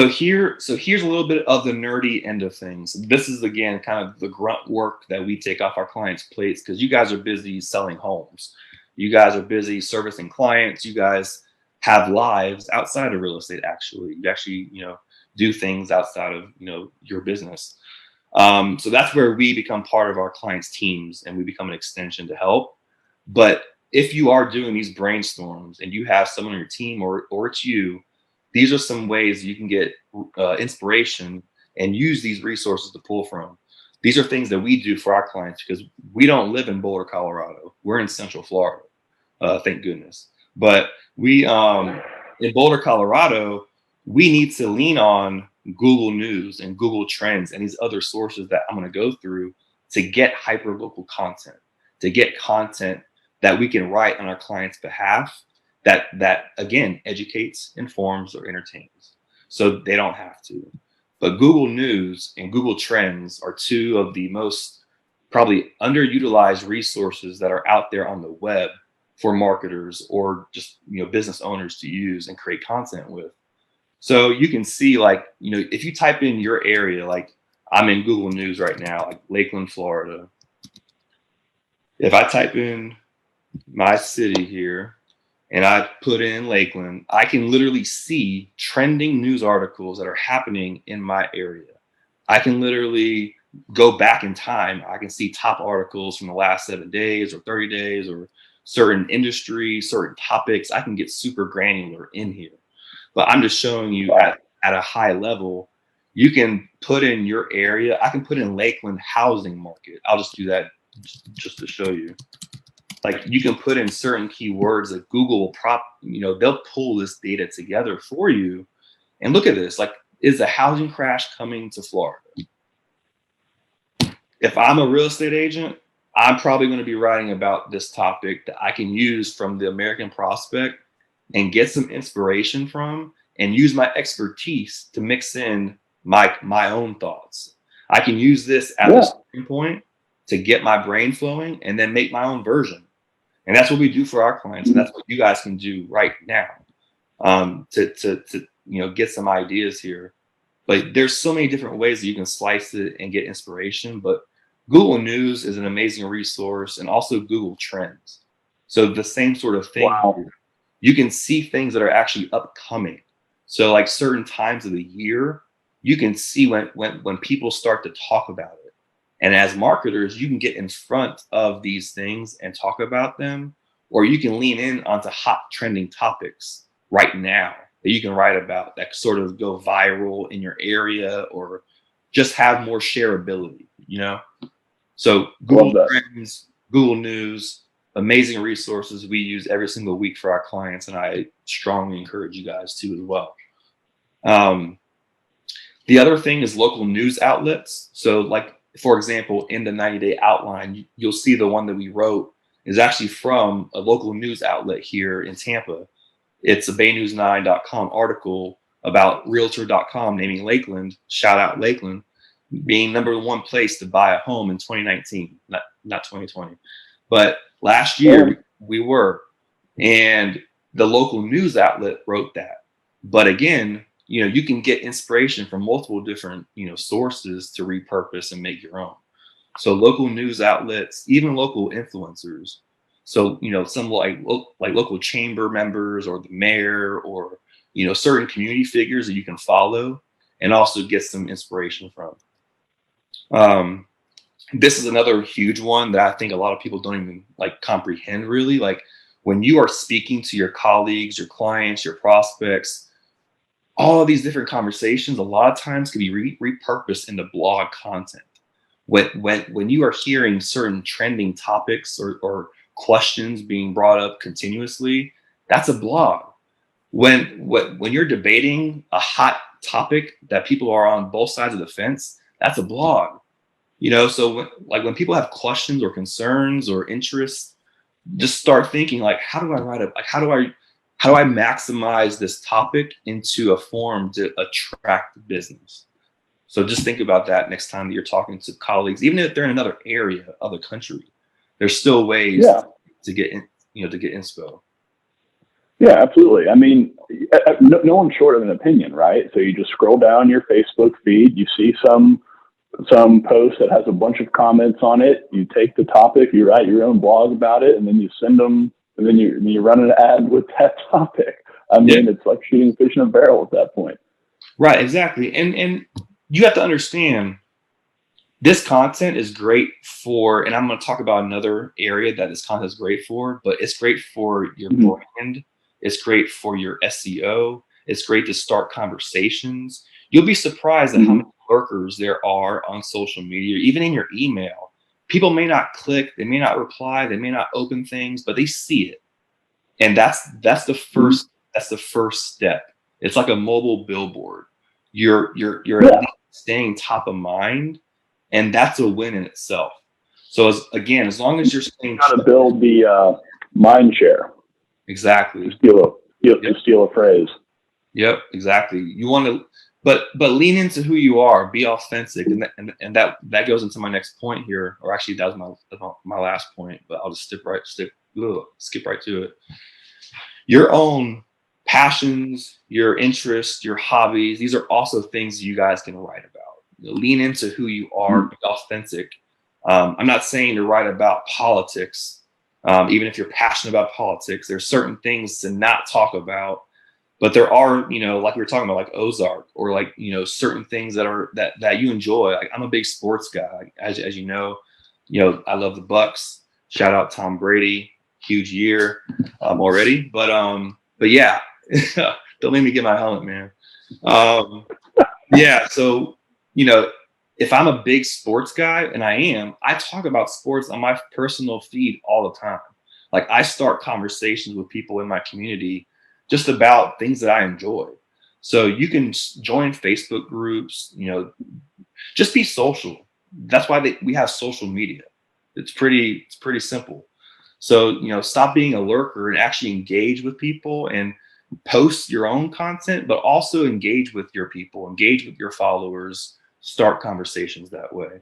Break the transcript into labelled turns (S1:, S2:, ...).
S1: Here's a little bit of the nerdy end of things. This is again kind of the grunt work that we take off our clients' plates because you guys are busy selling homes. You guys are busy servicing clients. You guys have lives outside of real estate. Actually, do things outside of your business. So that's where we become part of our clients' teams and we become an extension to help. But if you are doing these brainstorms and you have someone on your team or it's you, these are some ways you can get inspiration and use these resources to pull from. These are things that we do for our clients because we don't live in Boulder, Colorado. We're in Central Florida, thank goodness. But we in Boulder, Colorado, we need to lean on Google News and Google Trends and these other sources that I'm going to go through to get hyper local content, to get content that we can write on our clients' behalf that again educates, informs, or entertains. So they don't have to. But Google News and Google Trends are two of the most probably underutilized resources that are out there on the web for marketers or just business owners to use and create content with. So you can see if you type in your area, like I'm in Google News right now, like Lakeland, Florida. If I type in my city here and I put in Lakeland, I can literally see trending news articles that are happening in my area. I can literally go back in time. I can see top articles from the last 7 days or 30 days or certain industries, certain topics. I can get super granular in here. But I'm just showing you at a high level, you can put in your area. I can put in Lakeland housing market. I'll just do that just to show you. Like you can put in certain keywords that Google will they'll pull this data together for you. And look at this, like, is the housing crash coming to Florida? If I'm a real estate agent, I'm probably going to be writing about this topic that I can use from the American Prospect and get some inspiration from and use my expertise to mix in my own thoughts. I can use this as a starting point to get my brain flowing and then make my own version. And that's what we do for our clients. And that's what you guys can do right now to get some ideas here. But there's so many different ways that you can slice it and get inspiration. But Google News is an amazing resource, and also Google Trends. So the same sort of thing.
S2: Wow.
S1: You can see things that are actually upcoming. So like certain times of the year, you can see when people start to talk about it. And as marketers, you can get in front of these things and talk about them, or you can lean in onto hot trending topics right now that you can write about that sort of go viral in your area or just have more shareability, So Google Trends, Google News, amazing resources we use every single week for our clients, and I strongly encourage you guys to as well. The other thing is local news outlets. So like, for example, in the 90-day outline, you'll see the one that we wrote is actually from a local news outlet here in Tampa. It's a baynews9.com article about realtor.com naming Lakeland, shout out Lakeland, being #1 place to buy a home in 2019, not 2020. But last year we were, and the local news outlet wrote that. But again, you can get inspiration from multiple different, sources to repurpose and make your own. So local news outlets, even local influencers. So, some like local chamber members or the mayor or, certain community figures that you can follow and also get some inspiration from. This is another huge one that I think a lot of people don't even comprehend really. Like when you are speaking to your colleagues, your clients, your prospects, all of these different conversations, a lot of times can be repurposed into blog content. When you are hearing certain trending topics or questions being brought up continuously, that's a blog. When you're debating a hot topic that people are on both sides of the fence, that's a blog. So when people have questions or concerns or interests, just start thinking like, how do I write up? Like, how do I maximize this topic into a form to attract business? So just think about that next time that you're talking to colleagues, even if they're in another area of the country. There's still ways to get inspo.
S2: Yeah, absolutely. I mean, no one's short of an opinion, right? So you just scroll down your Facebook feed, you see some post that has a bunch of comments on it. You take the topic, you write your own blog about it, and then you send them, and then you run an ad with that topic. I
S1: Yeah.
S2: mean, it's like shooting fish in a barrel at that point.
S1: Right, exactly. And you have to understand this content is great for, and I'm going to talk about another area that this content is great for, but it's great for your
S2: Mm-hmm.
S1: brand. It's great for your SEO. It's great to start conversations. You'll be surprised at how
S2: Mm-hmm.
S1: many lurkers there are on social media, even in your email. People may not click, they may not reply, they may not open things, but they see it. And that's the
S2: Mm-hmm.
S1: first step. It's like a mobile billboard. You're at
S2: Yeah,
S1: least staying top of mind, and that's a win in itself. So as long as you're
S2: you
S1: staying
S2: got to build the mind share to
S1: exactly. Yep,
S2: steal a phrase.
S1: yep, exactly. You want to, but lean into who you are, be authentic, and that goes into my next point here, or actually that was my last point, but I'll just skip right to it. Your own passions, your interests, your hobbies, these are also things you guys can write about. Lean into who you are,
S2: Mm-hmm.
S1: be authentic. I'm not saying to write about politics, even if you're passionate about politics. There's certain things to not talk about, but there are, like we were talking about, like Ozark, or like certain things that you enjoy. Like I'm a big sports guy, as you know. I love the Bucks. Shout out Tom Brady, huge year already. But yeah, don't make me get my helmet, man. Um, yeah, so you know, if I'm a big sports guy, and I am, I talk about sports on my personal feed all the time. Like I start conversations with people in my community just about things that I enjoy. So you can join Facebook groups, just be social. That's why we have social media. It's pretty simple. So, stop being a lurker and actually engage with people and post your own content, but also engage with your people, engage with your followers, start conversations that way.